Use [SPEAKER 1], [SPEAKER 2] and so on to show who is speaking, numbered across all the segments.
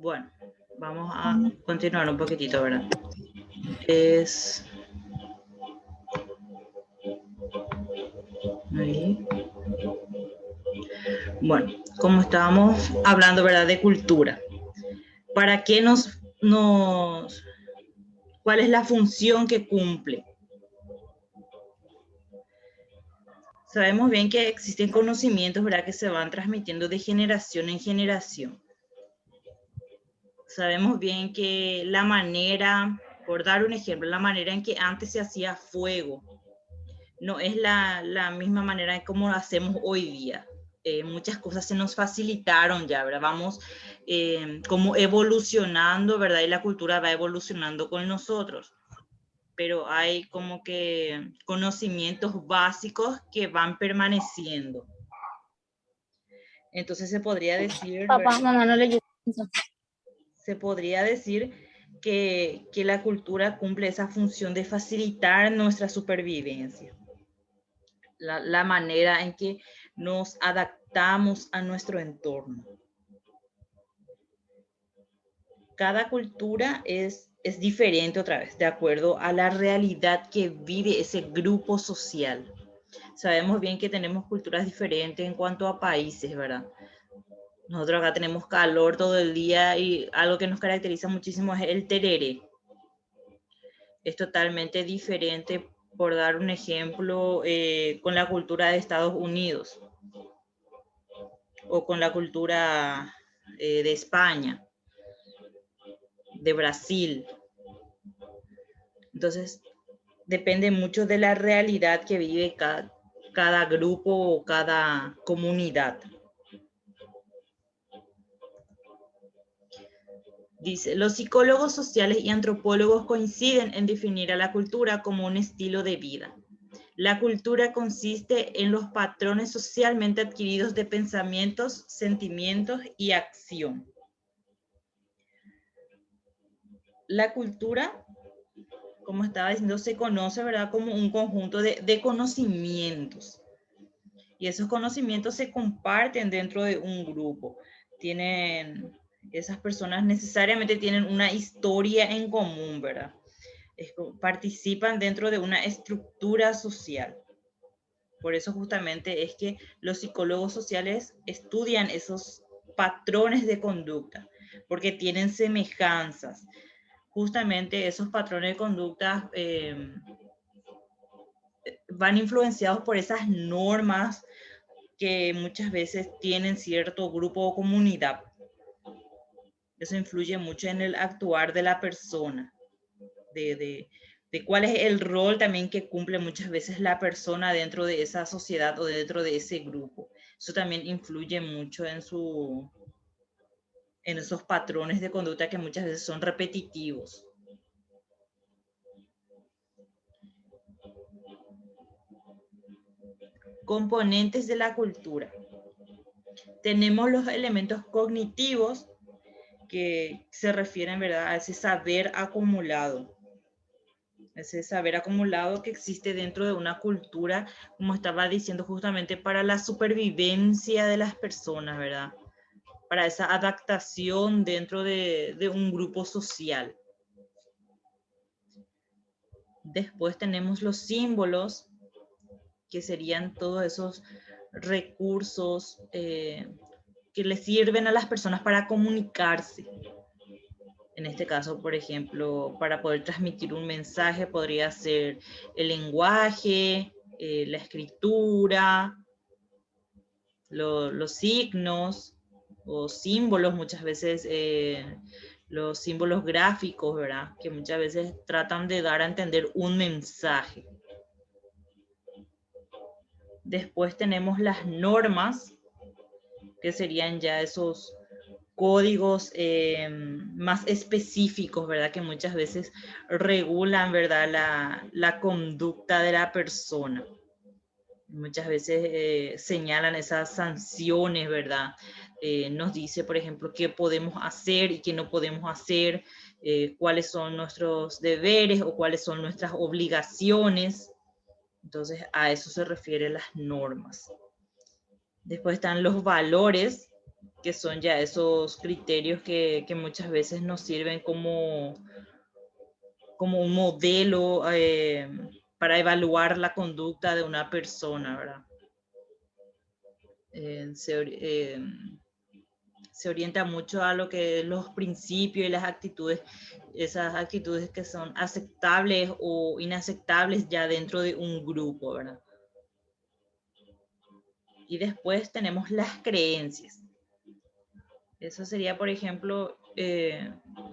[SPEAKER 1] Bueno, vamos a continuar un poquitito, ¿verdad? Es... Ahí. Bueno, como estábamos hablando, ¿verdad? De cultura. ¿Para qué cuál es la función que cumple? Sabemos bien que existen conocimientos, ¿verdad? Que se van transmitiendo de generación en generación. Sabemos bien que la manera, por dar un ejemplo, la manera en que antes se hacía fuego, no es la misma manera en cómo lo hacemos hoy día. Muchas cosas se nos facilitaron ya, ¿verdad? Vamos como evolucionando, ¿verdad? Y la cultura va evolucionando con nosotros. Pero hay como que conocimientos básicos que van permaneciendo. Entonces se podría decir,
[SPEAKER 2] Papá, mamá, no le
[SPEAKER 1] se podría decir que la cultura cumple esa función de facilitar nuestra supervivencia. La manera en que nos adaptamos a nuestro entorno. Cada cultura es diferente otra vez, de acuerdo a la realidad que vive ese grupo social. Sabemos bien que tenemos culturas diferentes en cuanto a países, ¿verdad? Nosotros acá tenemos calor todo el día y algo que nos caracteriza muchísimo es el tereré. Es totalmente diferente, por dar un ejemplo, con la cultura de Estados Unidos o con la cultura de España, de Brasil. Entonces, depende mucho de la realidad que vive cada grupo o cada comunidad. Dice, los psicólogos sociales y antropólogos coinciden en definir a la cultura como un estilo de vida. La cultura consiste en los patrones socialmente adquiridos de pensamientos, sentimientos y acción. La cultura, como estaba diciendo, se conoce, ¿verdad?, como un conjunto de conocimientos. Y esos conocimientos se comparten dentro de un grupo. Esas personas necesariamente tienen una historia en común, ¿verdad? Participan dentro de una estructura social. Por eso justamente es que los psicólogos sociales estudian esos patrones de conducta, porque tienen semejanzas. Justamente esos patrones de conducta van influenciados por esas normas que muchas veces tienen cierto grupo o comunidad. Eso influye mucho en el actuar de la persona, de cuál es el rol también que cumple muchas veces la persona dentro de esa sociedad o dentro de ese grupo. Eso también influye mucho en esos patrones de conducta que muchas veces son repetitivos. Componentes de la cultura. Tenemos los elementos cognitivos que se refieren, ¿verdad?, a ese saber acumulado. Ese saber acumulado que existe dentro de una cultura, como estaba diciendo, justamente para la supervivencia de las personas, ¿verdad? Para esa adaptación dentro de un grupo social. Después tenemos los símbolos, que serían todos esos recursos que les sirven a las personas para comunicarse. En este caso, por ejemplo, para poder transmitir un mensaje podría ser el lenguaje, la escritura, los signos o símbolos, muchas veces los símbolos gráficos, ¿verdad? Que muchas veces tratan de dar a entender un mensaje. Después tenemos las normas, que serían ya esos códigos más específicos, ¿verdad? Que muchas veces regulan, ¿verdad?, la conducta de la persona. Muchas veces señalan esas sanciones, ¿verdad? Nos dice, por ejemplo, qué podemos hacer y qué no podemos hacer, cuáles son nuestros deberes o cuáles son nuestras obligaciones. Entonces, a eso se refieren las normas. Después están los valores, que son ya esos criterios que muchas veces nos sirven como un modelo para evaluar la conducta de una persona, ¿verdad? Eh, se, ori- eh, Se orienta mucho a lo que los principios y las actitudes, esas actitudes que son aceptables o inaceptables ya dentro de un grupo, ¿verdad? Y después tenemos las creencias. Eso sería, por ejemplo,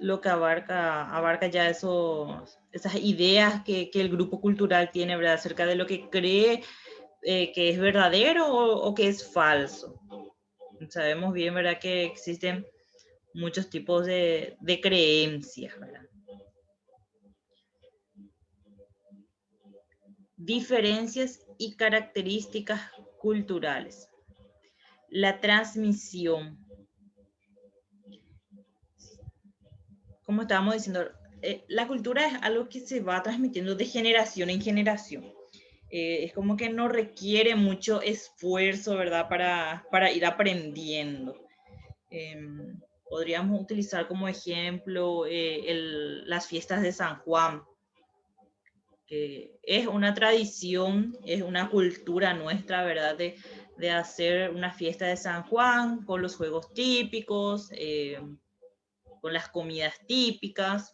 [SPEAKER 1] lo que abarca ya esas ideas que el grupo cultural tiene, ¿verdad? Acerca de lo que cree que es verdadero o que es falso. Sabemos bien, ¿verdad? Que existen muchos tipos de creencias, ¿verdad? Diferencias y características culturales. La transmisión. Como estábamos diciendo, la cultura es algo que se va transmitiendo de generación en generación. Es como que no requiere mucho esfuerzo, ¿verdad? Para ir aprendiendo. Podríamos utilizar como ejemplo las fiestas de San Juan, que es una tradición, es una cultura nuestra, ¿verdad? De hacer una fiesta de San Juan con los juegos típicos, con las comidas típicas.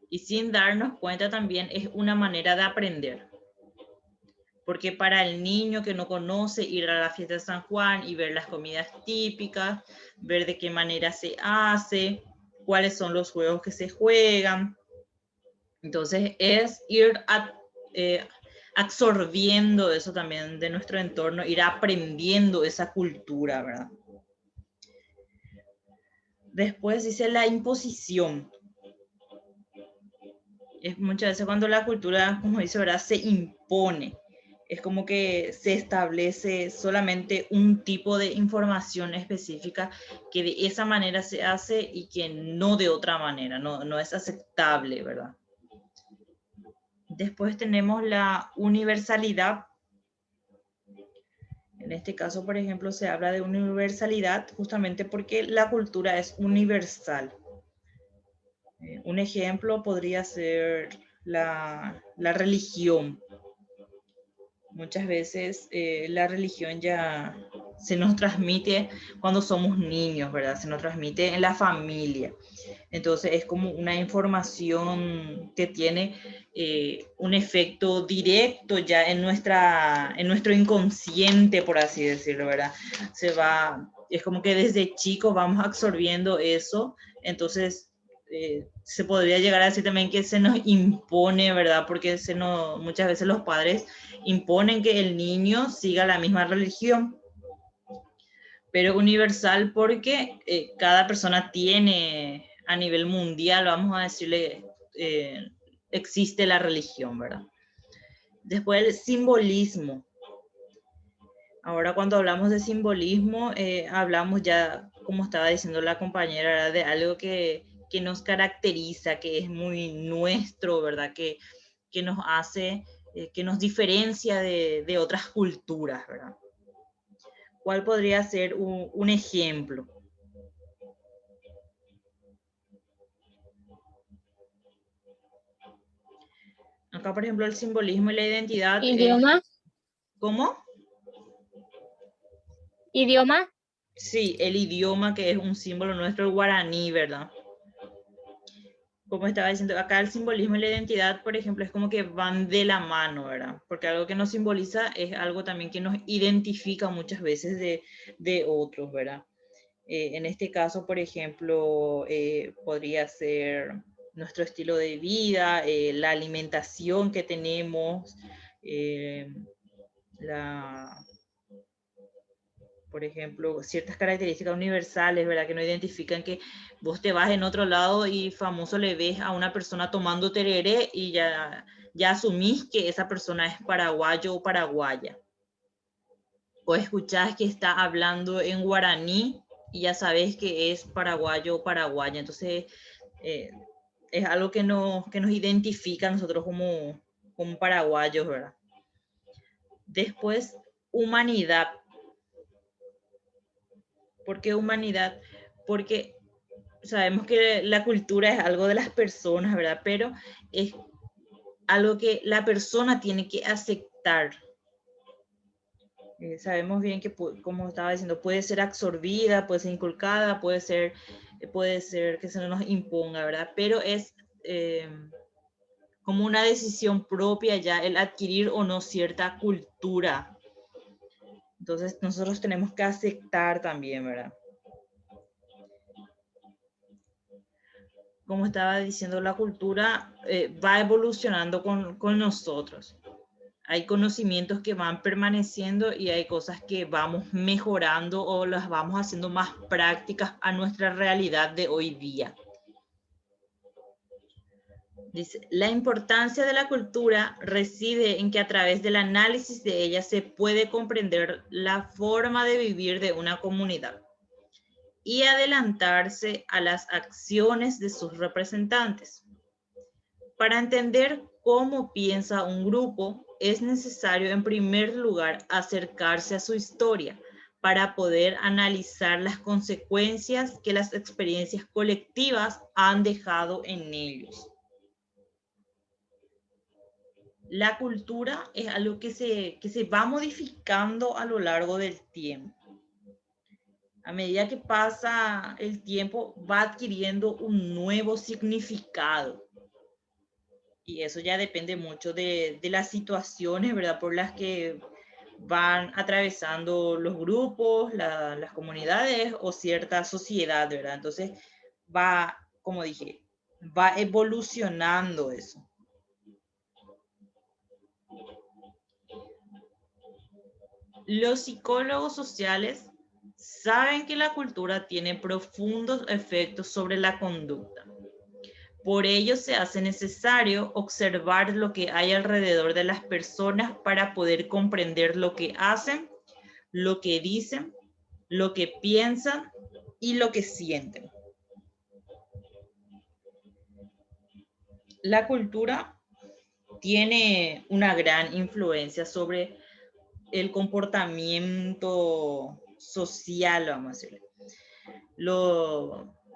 [SPEAKER 1] Y sin darnos cuenta también es una manera de aprender. Porque para el niño que no conoce ir a la fiesta de San Juan y ver las comidas típicas, ver de qué manera se hace, cuáles son los juegos que se juegan. Entonces es ir absorbiendo eso también de nuestro entorno, ir aprendiendo esa cultura, ¿verdad? Después dice la imposición. Es muchas veces cuando la cultura, como dice, ¿verdad? Se impone. Es como que se establece solamente un tipo de información específica que de esa manera se hace y que no de otra manera, no es aceptable, ¿verdad? Después tenemos la universalidad. En este caso, por ejemplo, se habla de universalidad justamente porque la cultura es universal. Un ejemplo podría ser la religión. Muchas veces la religión ya se nos transmite cuando somos niños, ¿verdad? Se nos transmite en la familia. Entonces es como una información que tiene un efecto directo ya en nuestro inconsciente, por así decirlo, ¿verdad? Es como que desde chicos vamos absorbiendo eso, entonces se podría llegar a decir también que se nos impone, ¿verdad? Porque muchas veces los padres imponen que el niño siga la misma religión, pero universal porque cada persona tiene a nivel mundial, vamos a decirle, existe la religión, ¿verdad? Después el simbolismo. Ahora cuando hablamos de simbolismo, hablamos ya, como estaba diciendo la compañera, ¿verdad? De algo que nos caracteriza, que es muy nuestro, ¿verdad? Que nos hace, que nos diferencia de otras culturas, ¿verdad? ¿Cuál podría ser un ejemplo? Acá, por ejemplo, el simbolismo y la identidad es...
[SPEAKER 2] Idioma,
[SPEAKER 1] ¿Cómo?
[SPEAKER 2] idioma,
[SPEAKER 1] Sí, el idioma que es un símbolo nuestro, el guaraní, ¿verdad? Como estaba diciendo, acá el simbolismo y la identidad, por ejemplo, es como que van de la mano, ¿verdad? Porque algo que nos simboliza es algo también que nos identifica muchas veces de otros, ¿verdad? En este caso, por ejemplo, podría ser nuestro estilo de vida, la alimentación que tenemos, eh, la, por ejemplo, ciertas características universales, ¿verdad? Que no identifican que vos te vas en otro lado y famoso le ves a una persona tomando tereré y ya asumís que esa persona es paraguayo o paraguaya. O escuchás que está hablando en guaraní y ya sabes que es paraguayo o paraguaya. Entonces, eh, es algo que nos identifica a nosotros como paraguayos, ¿verdad? Después, humanidad. ¿Por qué humanidad? Porque sabemos que la cultura es algo de las personas, ¿verdad? Pero es algo que la persona tiene que aceptar. Sabemos bien que, como estaba diciendo, puede ser absorbida, puede ser inculcada, puede ser que se nos imponga, ¿verdad? Pero es como una decisión propia ya el adquirir o no cierta cultura. Entonces nosotros tenemos que aceptar también, ¿verdad? Como estaba diciendo, la cultura va evolucionando con nosotros. Hay conocimientos que van permaneciendo y hay cosas que vamos mejorando o las vamos haciendo más prácticas a nuestra realidad de hoy día. Dice, la importancia de la cultura reside en que a través del análisis de ella se puede comprender la forma de vivir de una comunidad y adelantarse a las acciones de sus representantes. Para entender cómo piensa un grupo, es necesario en primer lugar acercarse a su historia para poder analizar las consecuencias que las experiencias colectivas han dejado en ellos. La cultura es algo que se va modificando a lo largo del tiempo. A medida que pasa el tiempo, va adquiriendo un nuevo significado. Y eso ya depende mucho de las situaciones, ¿verdad? Por las que van atravesando los grupos, las comunidades o cierta sociedad, ¿verdad? Entonces va, como dije, va evolucionando eso. Los psicólogos sociales saben que la cultura tiene profundos efectos sobre la conducta. Por ello se hace necesario observar lo que hay alrededor de las personas para poder comprender lo que hacen, lo que dicen, lo que piensan y lo que sienten. La cultura tiene una gran influencia sobre el comportamiento social, vamos a decirlo.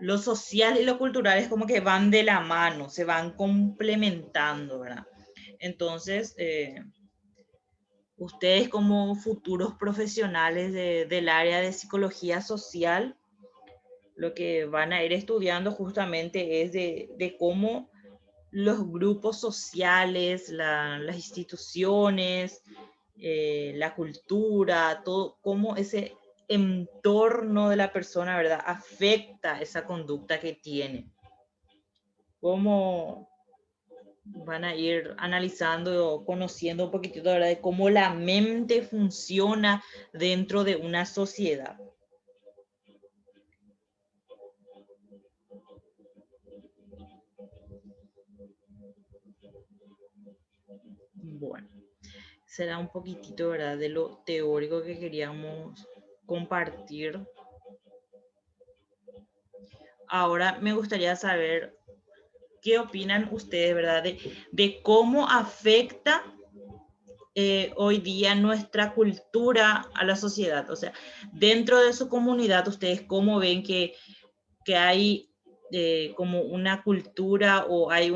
[SPEAKER 1] Lo social y lo cultural es como que van de la mano, se van complementando, ¿verdad? Entonces, ustedes como futuros profesionales del área de psicología social, lo que van a ir estudiando justamente es de cómo los grupos sociales, las instituciones, la cultura, todo, cómo ese entorno de la persona, ¿verdad?, afecta esa conducta que tiene. Cómo van a ir analizando o conociendo un poquitito, ¿verdad?, de cómo la mente funciona dentro de una sociedad. Bueno, será un poquitito, ¿verdad?, de lo teórico que queríamos compartir. Ahora me gustaría saber qué opinan ustedes, ¿verdad?, de cómo afecta hoy día nuestra cultura a la sociedad. O sea, dentro de su comunidad, ustedes cómo ven que hay como una cultura o hay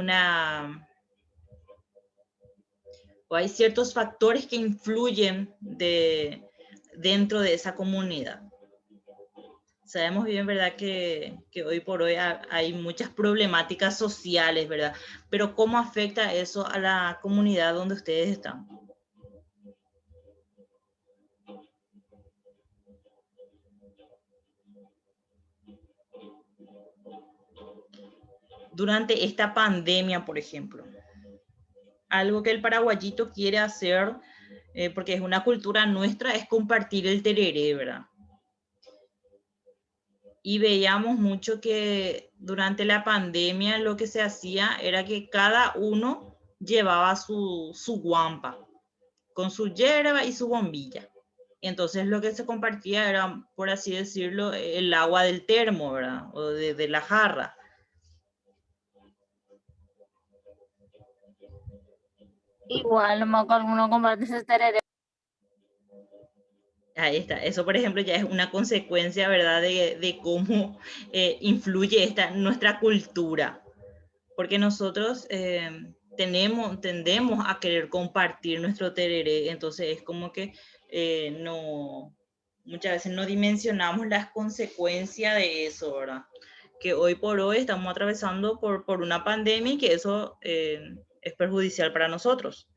[SPEAKER 1] ciertos factores que influyen dentro de esa comunidad. Sabemos bien, ¿verdad?, que hoy por hoy hay muchas problemáticas sociales, ¿verdad? Pero ¿cómo afecta eso a la comunidad donde ustedes están? Durante esta pandemia, por ejemplo, algo que el paraguayito quiere hacer, porque es una cultura nuestra, es compartir el tereré, ¿verdad? Y veíamos mucho que durante la pandemia lo que se hacía era que cada uno llevaba su guampa con su yerba y su bombilla. Entonces lo que se compartía era, por así decirlo, el agua del termo, ¿verdad? O de la jarra.
[SPEAKER 2] Igual, no me acuerdo, alguno comparte ese tereré.
[SPEAKER 1] Ahí está. Eso, por ejemplo, ya es una consecuencia, ¿verdad? De cómo influye nuestra cultura. Porque nosotros tendemos a querer compartir nuestro tereré, entonces es como que no, muchas veces no dimensionamos las consecuencias de eso, ¿verdad? Que hoy por hoy estamos atravesando por una pandemia y que eso es perjudicial para nosotros.